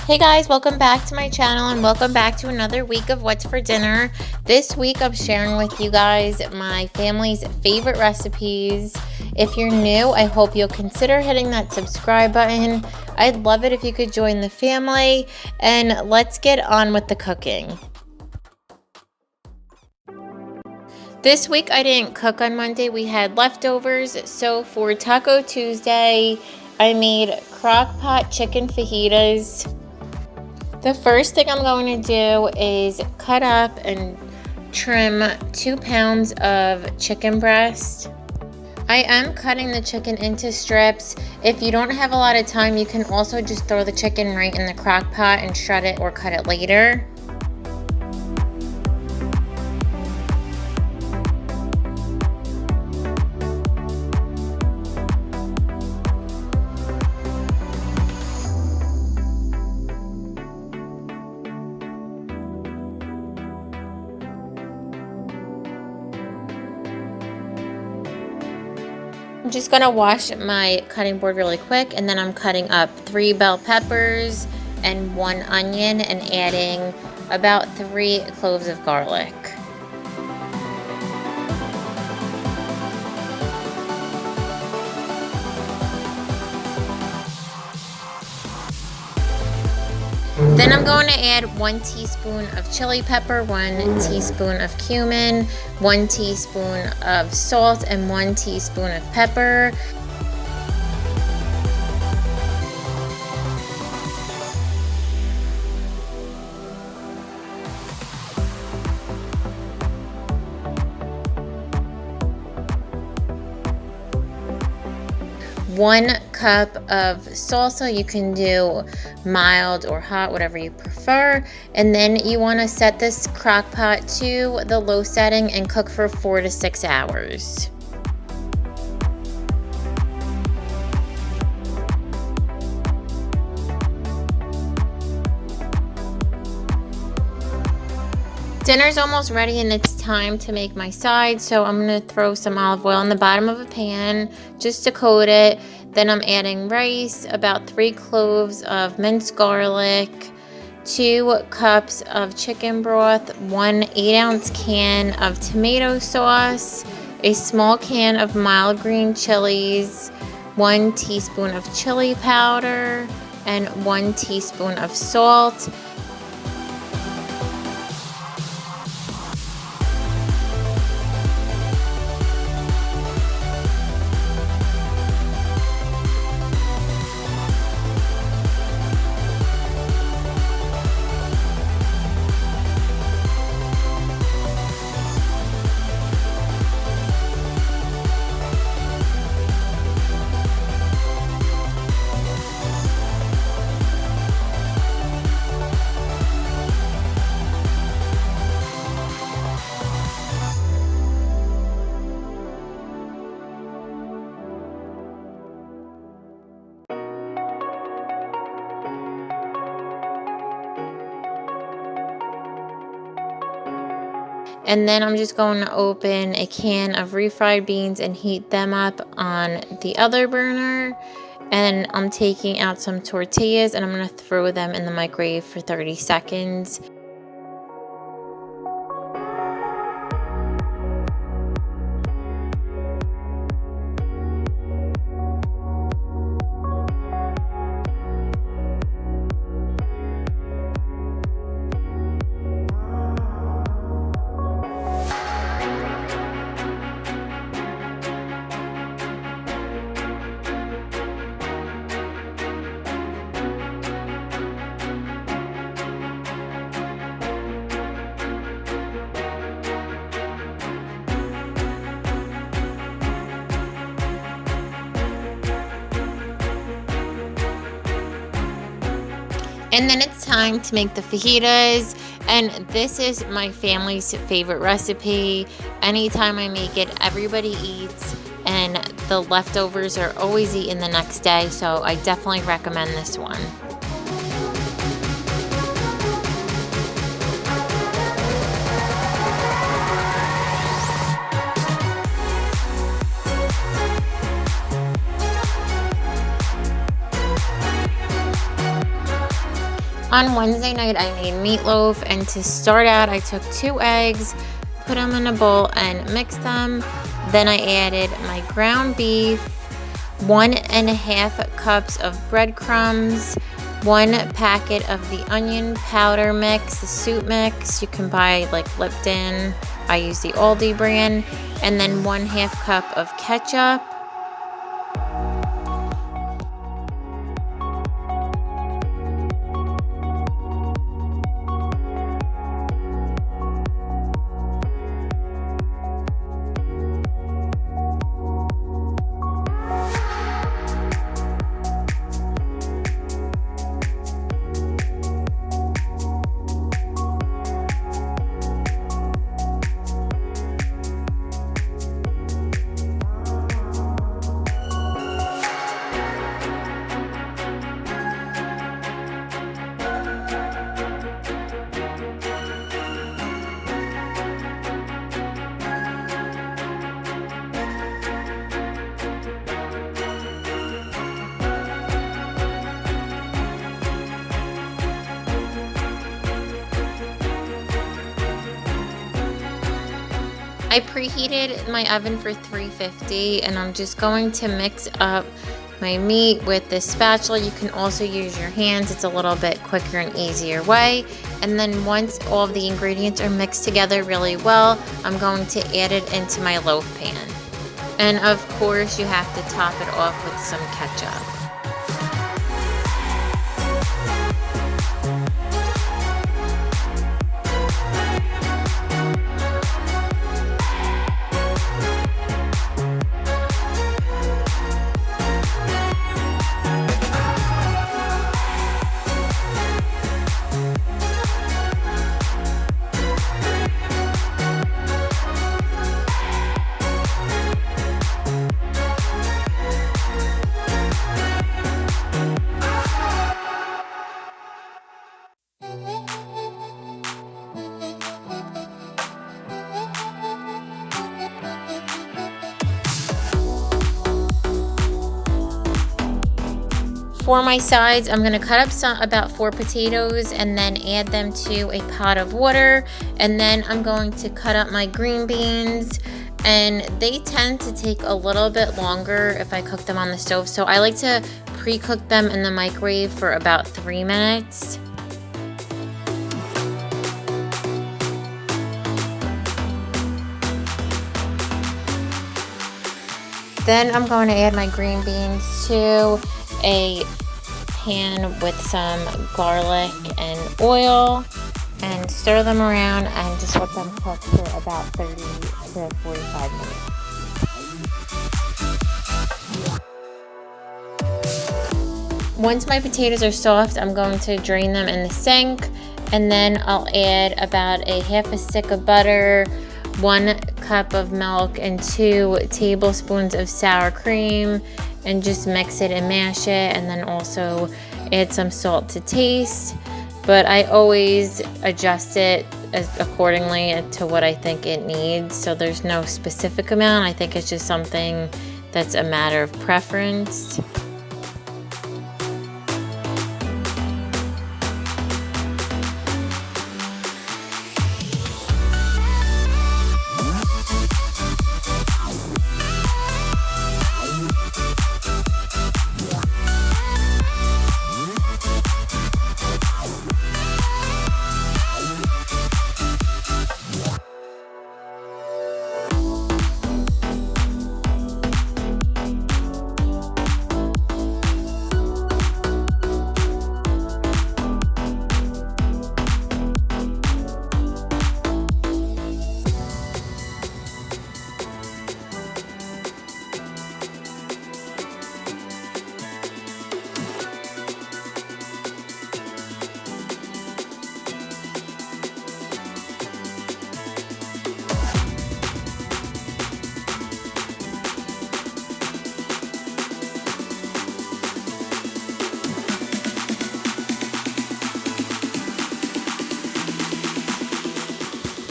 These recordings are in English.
Hey guys, welcome back to my channel and welcome back to another week of What's for Dinner. This week I'm sharing with you guys my family's favorite recipes. If you're new, I hope you'll consider hitting that subscribe button. I'd love it if you could join the family, and let's get on with the cooking. This week I didn't cook on Monday, we had leftovers, so for Taco Tuesday I made crock pot chicken fajitas. The first thing I'm going to do is cut up and trim 2 pounds of chicken breast. I am cutting the chicken into strips. If you don't have a lot of time, you can also just throw the chicken right in the crock pot and shred it or cut it later. I'm just going to wash my cutting board really quick, and then I'm cutting up 3 bell peppers and 1 onion and adding about 3 cloves of garlic. Then I'm going to add 1 teaspoon of chili pepper, 1 teaspoon of cumin, 1 teaspoon of salt, and 1 teaspoon of pepper. One cup of salsa. You can do mild or hot, whatever you prefer. And then you want to set this crock pot to the low setting and cook for 4 to 6 hours. Dinner's almost ready and it's time to make my sides, so I'm going to throw some olive oil in the bottom of a pan just to coat it. Then I'm adding rice, about 3 cloves of minced garlic, 2 cups of chicken broth, 1 8-ounce can of tomato sauce, a small can of mild green chilies, 1 teaspoon of chili powder, and 1 teaspoon of salt. And then I'm just going to open a can of refried beans and heat them up on the other burner. And I'm taking out some tortillas and I'm going to throw them in the microwave for 30 seconds. And then it's time to make the fajitas, and this is my family's favorite recipe. Anytime I make it, everybody eats, and the leftovers are always eaten the next day, so I definitely recommend this one. On Wednesday night, I made meatloaf, and to start out, I took 2 eggs, put them in a bowl, and mixed them. Then I added my ground beef, 1.5 cups of breadcrumbs, 1 packet of the onion powder mix, the soup mix. You can buy like Lipton. I use the Aldi brand, and then 1/2 cup of ketchup. I preheated my oven for 350, and I'm just going to mix up my meat with this spatula. You can also use your hands. It's a little bit quicker and easier way. And then once all of the ingredients are mixed together really well, I'm going to add it into my loaf pan. And of course, you have to top it off with some ketchup. For my sides, I'm gonna cut up about 4 potatoes and then add them to a pot of water. And then I'm going to cut up my green beans, and they tend to take a little bit longer if I cook them on the stove. So I like to pre-cook them in the microwave for about 3 minutes. Then I'm going to add my green beans to a pan with some garlic and oil and stir them around and just let them cook for about 30 to 45 minutes. Once my potatoes are soft, I'm going to drain them in the sink, and then I'll add about a half a stick of butter, 1 cup of milk, and 2 tablespoons of sour cream, and just mix it and mash it, and then also add some salt to taste. But I always adjust it accordingly to what I think it needs, so there's no specific amount. I think it's just something that's a matter of preference.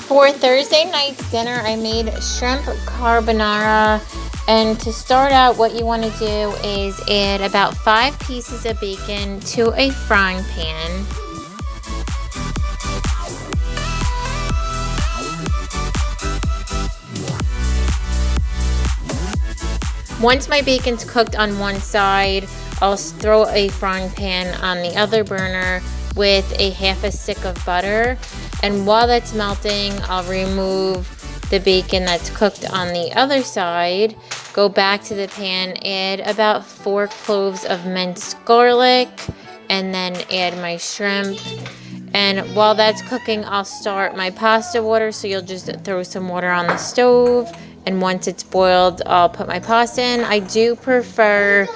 For Thursday night's dinner, I made shrimp carbonara. And to start out, what you want to do is add about 5 pieces of bacon to a frying pan. Once my bacon's cooked on one side, I'll throw a frying pan on the other burner with a half a stick of butter. And while that's melting, I'll remove the bacon that's cooked on the other side, go back to the pan, add about 4 cloves of minced garlic, and then add my shrimp. And while that's cooking, I'll start my pasta water, so you'll just throw some water on the stove, and once it's boiled, I'll put my pasta in. I do prefer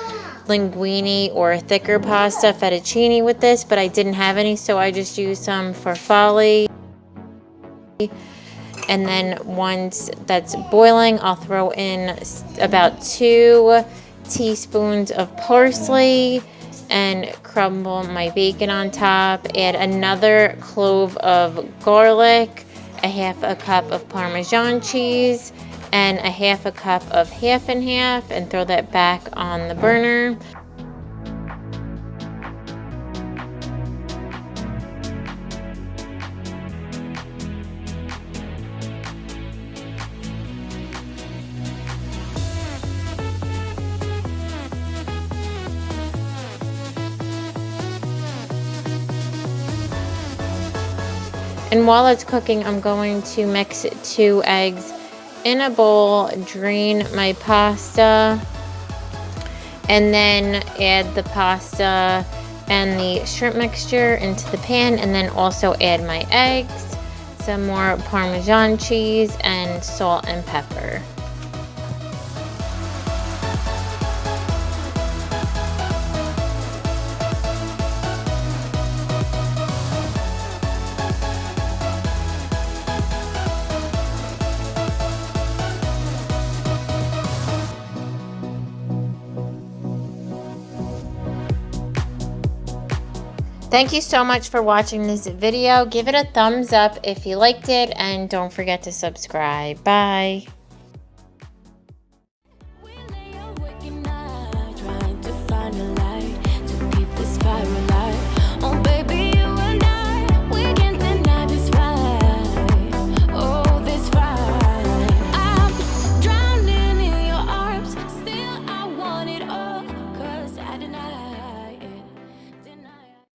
linguine or thicker pasta, fettuccine with this, but I didn't have any, so I just used some farfalle. And then once that's boiling, I'll throw in about 2 teaspoons of parsley and crumble my bacon on top. Add another clove of garlic, a half a cup of Parmesan cheese, and a half a cup of half and half, and throw that back on the burner. And while it's cooking, I'm going to mix 2 eggs in a bowl, drain my pasta, and then add the pasta and the shrimp mixture into the pan, and then also add my eggs, some more Parmesan cheese, and salt and pepper. Thank you so much for watching this video. Give it a thumbs up if you liked it, and don't forget to subscribe. Bye.